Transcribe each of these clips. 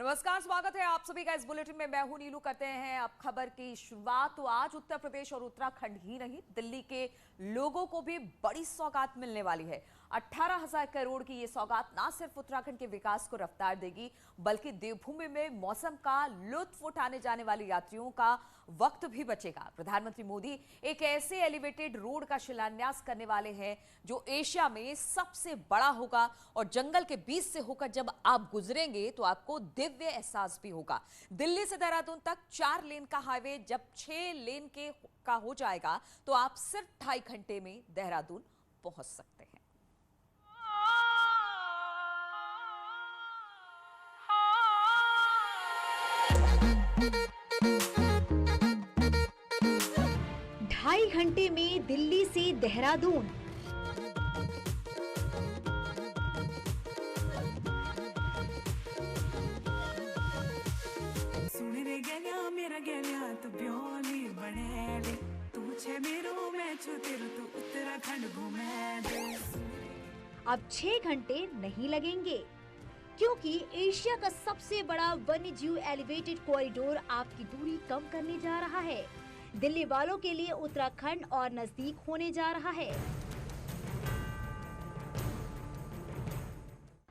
नमस्कार, स्वागत है आप सभी का इस बुलेटिन में। मैं हूं नीलू। करते हैं अब खबर की शुरुआत। तो आज उत्तर प्रदेश और उत्तराखंड ही नहीं, दिल्ली के लोगों को भी बड़ी सौगात मिलने वाली है। 18,000 करोड़ की ये सौगात ना सिर्फ उत्तराखंड के विकास को रफ्तार देगी, बल्कि देवभूमि में मौसम का लुत्फ उठाने जाने वाले यात्रियों का वक्त भी बचेगा। प्रधानमंत्री मोदी एक ऐसे एलिवेटेड रोड का शिलान्यास करने वाले हैं जो एशिया में सबसे बड़ा होगा, और जंगल के बीच से होकर जब आप गुजरेंगे तो आपको दिव्य एहसास भी होगा। दिल्ली से देहरादून तक 4 लेन का हाईवे जब 6 लेन का हो जाएगा तो आप सिर्फ 2.5 घंटे में देहरादून पहुंच सकते हैं। ढाई घंटे में दिल्ली से देहरादून। अब 6 घंटे नहीं लगेंगे, क्योंकि एशिया का सबसे बड़ा वन्यजीव एलिवेटेड कॉरिडोर आपकी दूरी कम करने जा रहा है। दिल्ली वालों के लिए उत्तराखंड और नजदीक होने जा रहा है।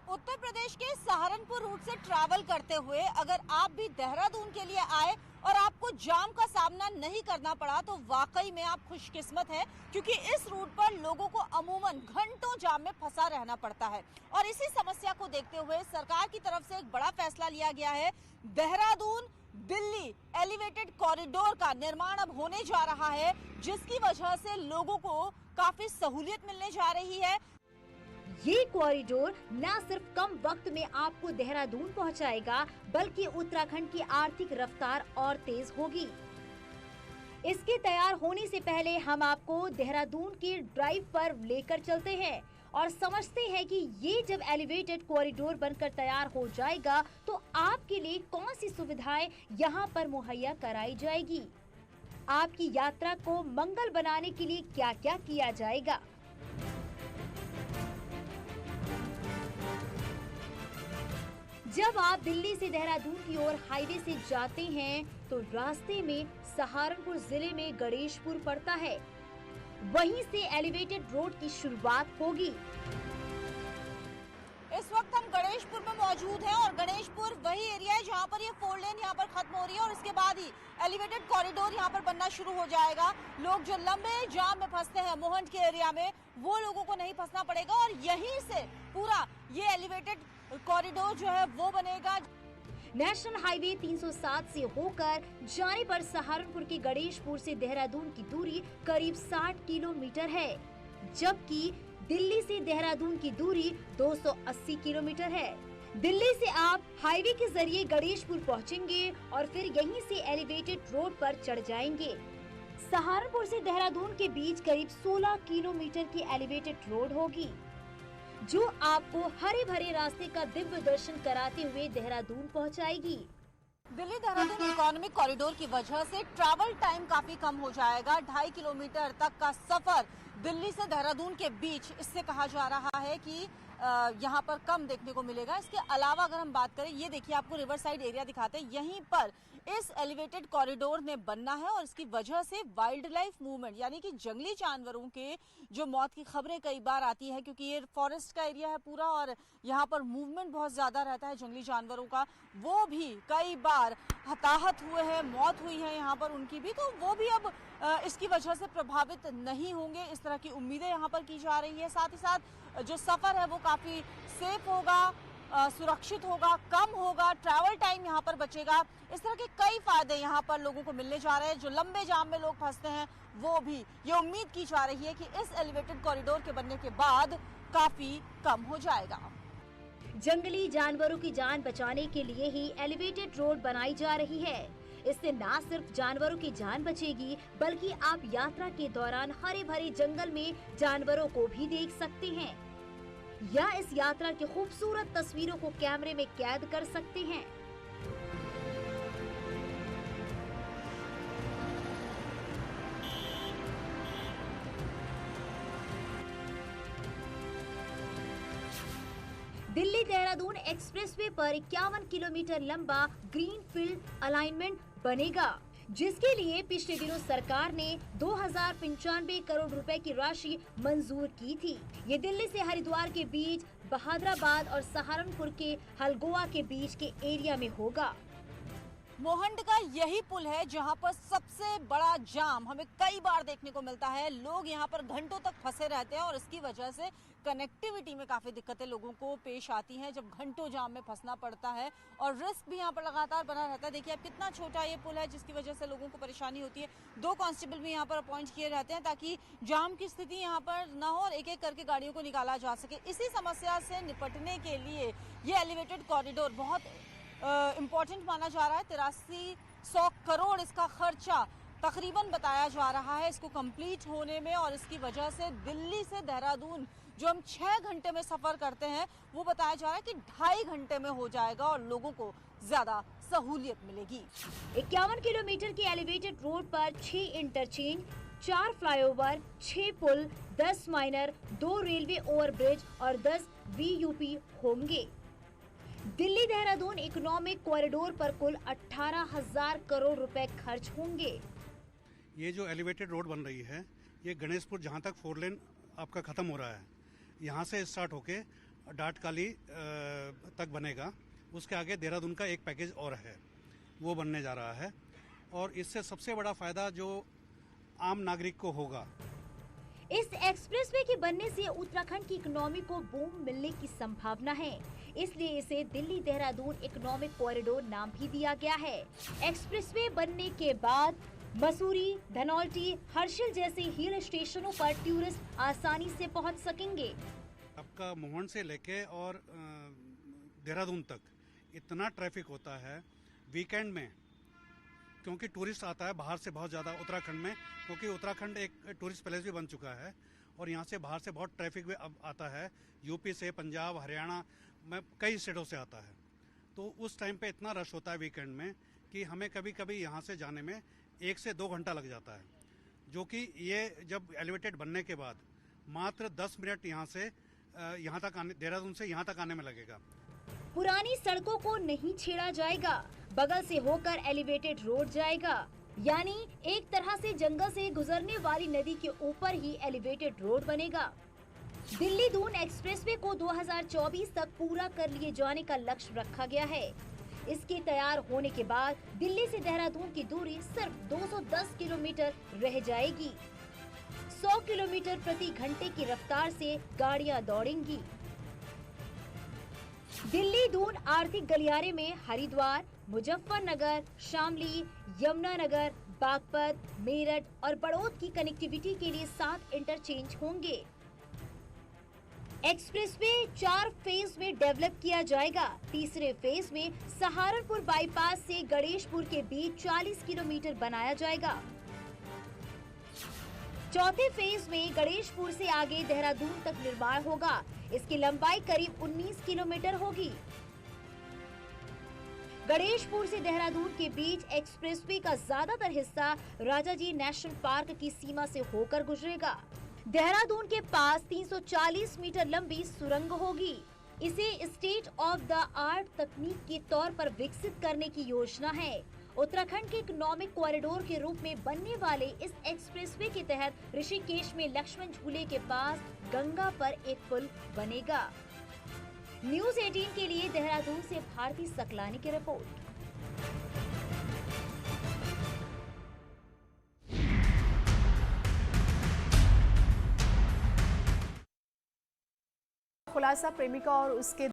उत्तर प्रदेश के सहारनपुर रूट से ट्रैवल करते हुए अगर आप भी देहरादून के लिए आए और आपको जाम का सामना नहीं करना पड़ा तो वाकई में आप खुशकिस्मत हैं, क्योंकि इस रूट पर लोगों को अमूमन घंटों जाम में फंसा रहना पड़ता है। और इसी समस्या को देखते हुए सरकार की तरफ से एक बड़ा फैसला लिया गया है। देहरादून दिल्ली एलिवेटेड कॉरिडोर का निर्माण अब होने जा रहा है, जिसकी वजह से लोगों को काफी सहूलियत मिलने जा रही है। ये कॉरिडोर न सिर्फ कम वक्त में आपको देहरादून पहुंचाएगा, बल्कि उत्तराखंड की आर्थिक रफ्तार और तेज होगी। इसके तैयार होने से पहले हम आपको देहरादून के ड्राइव पर लेकर चलते हैं और समझते हैं कि ये जब एलिवेटेड कॉरिडोर बनकर तैयार हो जाएगा तो आपके लिए कौन सी सुविधाएं यहाँ पर मुहैया कराई जाएगी। आपकी यात्रा को मंगल बनाने के लिए क्या क्या किया जाएगा। जब आप दिल्ली से देहरादून की ओर हाईवे से जाते हैं तो रास्ते में सहारनपुर जिले में गणेशपुर पड़ता है। वहीं से एलिवेटेड रोड की शुरुआत होगी। इस वक्त हम गणेशपुर में मौजूद हैं और गणेशपुर वही एरिया है जहां पर ये 4 लेन यहां पर खत्म हो रही है और इसके बाद ही एलिवेटेड कॉरिडोर यहां पर बनना शुरू हो जाएगा। लोग जो लंबे जाम में फंसते हैं मोहंड के एरिया में, वो लोगों को नहीं फंसना पड़ेगा और यहीं से पूरा ये एलिवेटेड कॉरिडोर जो है वो बनेगा। नेशनल हाईवे 307 से होकर जाने पर सहारनपुर के गणेशपुर से देहरादून की दूरी करीब 60 किलोमीटर है, जबकि दिल्ली से देहरादून की दूरी 280 किलोमीटर है। दिल्ली से आप हाईवे के जरिए गणेशपुर पहुंचेंगे और फिर यहीं से एलिवेटेड रोड पर चढ़ जाएंगे। सहारनपुर से देहरादून के बीच करीब 16 किलोमीटर की एलिवेटेड रोड होगी, जो आपको हरे भरे रास्ते का दिव्य दर्शन कराते हुए देहरादून पहुंचाएगी। दिल्ली देहरादून इकोनॉमिक कॉरिडोर की वजह से ट्रैवल टाइम काफी कम हो जाएगा। 2.5 किलोमीटर तक का सफर दिल्ली से देहरादून के बीच, इससे कहा जा रहा है कि यहाँ पर कम देखने को मिलेगा। इसके अलावा अगर हम बात करें, ये देखिए आपको रिवर साइड एरिया दिखाते हैं, यहीं पर इस एलिवेटेड कॉरिडोर ने बनना है और इसकी वजह से वाइल्ड लाइफ मूवमेंट यानी कि जंगली जानवरों के जो मौत की खबरें कई बार आती है, क्योंकि ये फॉरेस्ट का एरिया है पूरा और यहाँ पर मूवमेंट बहुत ज्यादा रहता है जंगली जानवरों का, वो भी कई बार हताहत हुए हैं, मौत हुई है यहाँ पर उनकी भी, तो वो भी अब इसकी वजह से प्रभावित नहीं होंगे, इस तरह की उम्मीदें यहाँ पर की जा रही है। साथ ही साथ जो सफर है वो काफी सेफ होगा, सुरक्षित होगा, कम होगा, ट्रैवल टाइम यहाँ पर बचेगा। इस तरह के कई फायदे यहाँ पर लोगों को मिलने जा रहे हैं। जो लंबे जाम में लोग फंसते हैं वो भी ये उम्मीद की जा रही है कि इस एलिवेटेड कॉरिडोर के बनने के बाद काफी कम हो जाएगा। जंगली जानवरों की जान बचाने के लिए ही एलिवेटेड रोड बनाई जा रही है। इससे न सिर्फ जानवरों की जान बचेगी, बल्कि आप यात्रा के दौरान हरे भरे जंगल में जानवरों को भी देख सकते हैं या इस यात्रा की खूबसूरत तस्वीरों को कैमरे में कैद कर सकते हैं। दिल्ली देहरादून एक्सप्रेसवे पर 51 किलोमीटर लंबा ग्रीनफील्ड अलाइनमेंट बनेगा, जिसके लिए पिछले दिनों सरकार ने 2095 करोड़ रुपए की राशि मंजूर की थी। ये दिल्ली से हरिद्वार के बीच, बहादुराबाद और सहारनपुर के हलगोआ के बीच के एरिया में होगा। मोहंड का यही पुल है जहां पर सबसे बड़ा जाम हमें कई बार देखने को मिलता है। लोग यहां पर घंटों तक फंसे रहते हैं और इसकी वजह से कनेक्टिविटी में काफी दिक्कतें लोगों को पेश आती हैं जब घंटों जाम में फंसना पड़ता है, और रिस्क भी यहां पर लगातार बना रहता है। देखिए अब कितना छोटा ये पुल है जिसकी वजह से लोगों को परेशानी होती है। 2 कांस्टेबल भी यहाँ पर अपॉइंट किए रहते हैं ताकि जाम की स्थिति यहाँ पर न हो और एक एक करके गाड़ियों को निकाला जा सके। इसी समस्या से निपटने के लिए ये एलिवेटेड कॉरिडोर बहुत इम्पोर्टेंट माना जा रहा है। 8300 करोड़ इसका खर्चा तकरीबन बताया जा रहा है इसको कंप्लीट होने में, और इसकी वजह से दिल्ली से देहरादून जो हम 6 घंटे में सफर करते हैं वो बताया जा रहा है कि 2.5 घंटे में हो जाएगा और लोगों को ज्यादा सहूलियत मिलेगी। 51 किलोमीटर की एलिवेटेड रोड पर 6 इंटरचेंज, 4 फ्लाईओवर, 6 पुल, 10 माइनर, 2 रेलवे ओवरब्रिज और 10 VUP होंगे। दिल्ली देहरादून इकोनॉमिक कॉरिडोर पर कुल 18,000 करोड़ रुपए खर्च होंगे। ये जो एलिवेटेड रोड बन रही है ये गणेशपुर जहाँ तक 4 लेन आपका ख़त्म हो रहा है, यहाँ से स्टार्ट होके डाटकाली तक बनेगा। उसके आगे देहरादून का एक पैकेज और है वो बनने जा रहा है, और इससे सबसे बड़ा फ़ायदा जो आम नागरिक को होगा। इस एक्सप्रेसवे के बनने से उत्तराखंड की इकोनॉमी को बूम मिलने की संभावना है, इसलिए इसे दिल्ली देहरादून इकोनॉमिक कॉरिडोर नाम भी दिया गया है। एक्सप्रेसवे बनने के बाद मसूरी, धनौल्टी, हर्षिल जैसे हिल स्टेशनों पर टूरिस्ट आसानी से पहुंच सकेंगे। आपका मोहन से लेके और देहरादून तक इतना ट्रैफिक होता है वीकेंड में, क्योंकि टूरिस्ट आता है बाहर से बहुत ज़्यादा उत्तराखंड में, क्योंकि उत्तराखंड एक टूरिस्ट पैलेस भी बन चुका है और यहाँ से बाहर से बहुत ट्रैफिक भी अब आता है। यूपी से, पंजाब, हरियाणा में कई स्टेटों से आता है। तो उस टाइम पे इतना रश होता है वीकेंड में कि हमें कभी कभी यहाँ से जाने में 1 से 2 घंटा लग जाता है, जो कि ये जब एलिवेटेड बनने के बाद मात्र 10 मिनट यहाँ से यहाँ तक आने, देहरादून से यहाँ तक आने में लगेगा। पुरानी सड़कों को नहीं छेड़ा जाएगा, बगल से होकर एलिवेटेड रोड जाएगा, यानी एक तरह से जंगल से गुजरने वाली नदी के ऊपर ही एलिवेटेड रोड बनेगा। दिल्ली दून एक्सप्रेसवे को 2024 तक पूरा कर लिए जाने का लक्ष्य रखा गया है। इसके तैयार होने के बाद दिल्ली से देहरादून की दूरी सिर्फ 210 किलोमीटर रह जाएगी। 100 किलोमीटर प्रति घंटे की रफ्तार से गाड़ियां दौड़ेंगी। दिल्ली दून आर्थिक गलियारे में हरिद्वार, मुजफ्फरनगर, शामली, यमुनानगर, बागपत, मेरठ और बड़ौद की कनेक्टिविटी के लिए 7 इंटरचेंज होंगे। एक्सप्रेसवे 4 फेज में डेवलप किया जाएगा। तीसरे फेज में सहारनपुर बाईपास से गणेशपुर के बीच 40 किलोमीटर बनाया जाएगा। चौथे फेज में गणेशपुर से आगे देहरादून तक निर्माण होगा। इसकी लंबाई करीब 19 किलोमीटर होगी। गणेशपुर से देहरादून के बीच एक्सप्रेसवे का ज्यादातर हिस्सा राजाजी नेशनल पार्क की सीमा से होकर गुजरेगा। देहरादून के पास 340 मीटर लंबी सुरंग होगी। इसे स्टेट ऑफ द आर्ट तकनीक के तौर पर विकसित करने की योजना है। उत्तराखंड के इकोनॉमिक कॉरिडोर के रूप में बनने वाले इस एक्सप्रेसवे के तहत ऋषिकेश में लक्ष्मण झूले के पास गंगा पर एक पुल बनेगा। न्यूज़ 18 के लिए देहरादून से भारती सकलानी की रिपोर्ट। खुलासा, प्रेमिका और उसके